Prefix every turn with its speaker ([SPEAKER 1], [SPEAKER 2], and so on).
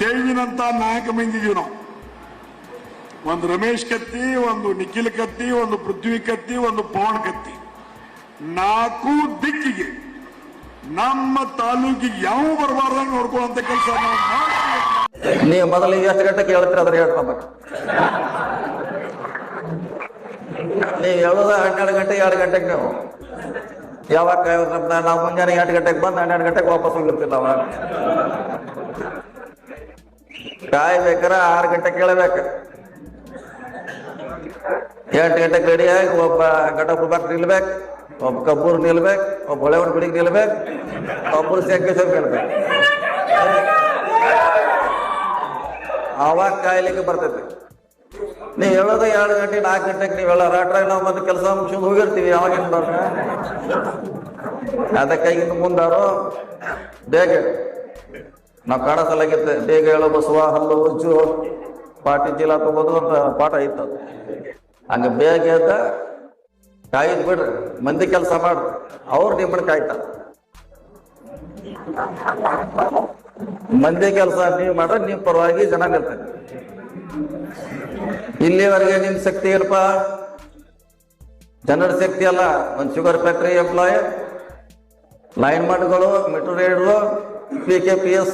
[SPEAKER 1] ತೇಜಿನಂತ ನಾಯಕ ಮಂದಿದೀವಿ ನಾವು. ಒಂದು ರಮೇಶ್ ಕತ್ತಿ, ಒಂದು ನಿಖಿಲ್ ಕತ್ತಿ, ಒಂದು ಪೃಥ್ವಿ ಕತ್ತಿ, ಒಂದು ಪವನ್ ಕತ್ತಿ, 4 ದಿಕ್ಕಿಗೆ ನಮ್ಮ ತಾಲೂಕಿಗೆ ಯಾವ ಬರಬಾರ್ದಂಗ ನೋಡ್ಕೊಳ್ಳುವಂತ ಕೆಲಸ ನಾವು ಮಾಡ್ತೀವಿ.
[SPEAKER 2] ನೀವು ಮೊದಲಿಗೆ ಎಷ್ಟು ಗಂಟೆಗೆ ಹೇಳ್ತೀರ ಅದ್ರ ಹೇಳ್ಕೊಬೇಕು. ನೀವು ಹೇಳೋದ 12 ಗಂಟೆ 2 ಗಂಟೆಗೆ ನೀವು ಯಾವಾಗ ನಾವು ಮುಂಜಾನೆ 8 ಗಂಟೆಗೆ ಬಂದು 12 ಗಂಟೆಗೆ ವಾಪಸ್ ಹೋಗಿರ್ತೀವಿ. ನಾವು ಕಾಯ್ಬೇಕಾರ 6 ಗಂಟೆಗೆ ಕೇಳಬೇಕು. 8 ಗಂಟೆಗೆ ರೆಡಿಯಾಗಿ ಒಬ್ಬ ಘಟಪ್ರಭಾಕ್ ನಿಲ್ಬೇಕು, ಒಬ್ಬ ಕಬ್ಬೂರ್ ನಿಲ್ಬೇಕು, ಒಬ್ಬ ಹೊಳೆವನ ಗುಡಿಗೆ ನಿಲ್ಬೇಕು, ಒಬ್ಬರು ಶಂಕೇಶ್ವರ್ ನಿಲ್ಬೇಕು. ಆವಾಗ ಕಾಯ್ಲಿಕ್ಕೆ ಬರ್ತೈತಿ. ನೀವು ಹೇಳೋದು 2 ಗಂಟೆ 4 ಗಂಟೆಗೆ ನೀವು ಹೇಳೋ ರಾಟ್ರಾಗ ನಾವು ಬಂದು ಕೆಲಸ ಮುಗಿಸ್ಕೊಂಡು ಹೋಗಿರ್ತೀವಿ. ಯಾವಾಗ ನೋಡ್ರ ಅದಕ್ಕಾಗಿ ಇನ್ನು ಮುಂದಾರು ಬೇಗ ನಾವು ಕಾಣಿಸಲಾಗಿತ್ತೆ. ಬೇಗ ಹೇಳೋ ಬಸವ ಹಲ್ಲು ಉಜ್ಜು ಪಾಟಿ ಚೀಲ ತಗೋದು ಅಂತ ಪಾಠ ಇತ್ತು. ಹಂಗ ಬೇಗ ಎದ್ದ ಕಾಯ್ದು ಬಿಡ್ರಿ, ಮಂದಿ ಕೆಲಸ ಮಾಡ್ರಿ, ಅವ್ರು ನಿಮ್ಮನ್ನ ಕಾಯ್ತಾರ. ಮಂದಿ ಕೆಲಸ ನೀವು ಮಾಡ್ರೆ ನೀವು ಪರವಾಗಿ ಜನ ನಿಲ್ತಾರೆ. ಇಲ್ಲಿವರೆಗೆ ನಿಮ್ ಶಕ್ತಿ ಏನಪ್ಪ? ಜನರ ಶಕ್ತಿ ಅಲ್ಲ. ಒಂದು ಶುಗರ್ ಫ್ಯಾಕ್ಟರಿ ಎಂಪ್ಲಾಯ್, ಲೈನ್ ಮಾಡ್ಗಳು, ಮೀಟರ್ ರೀಡರು, PKPS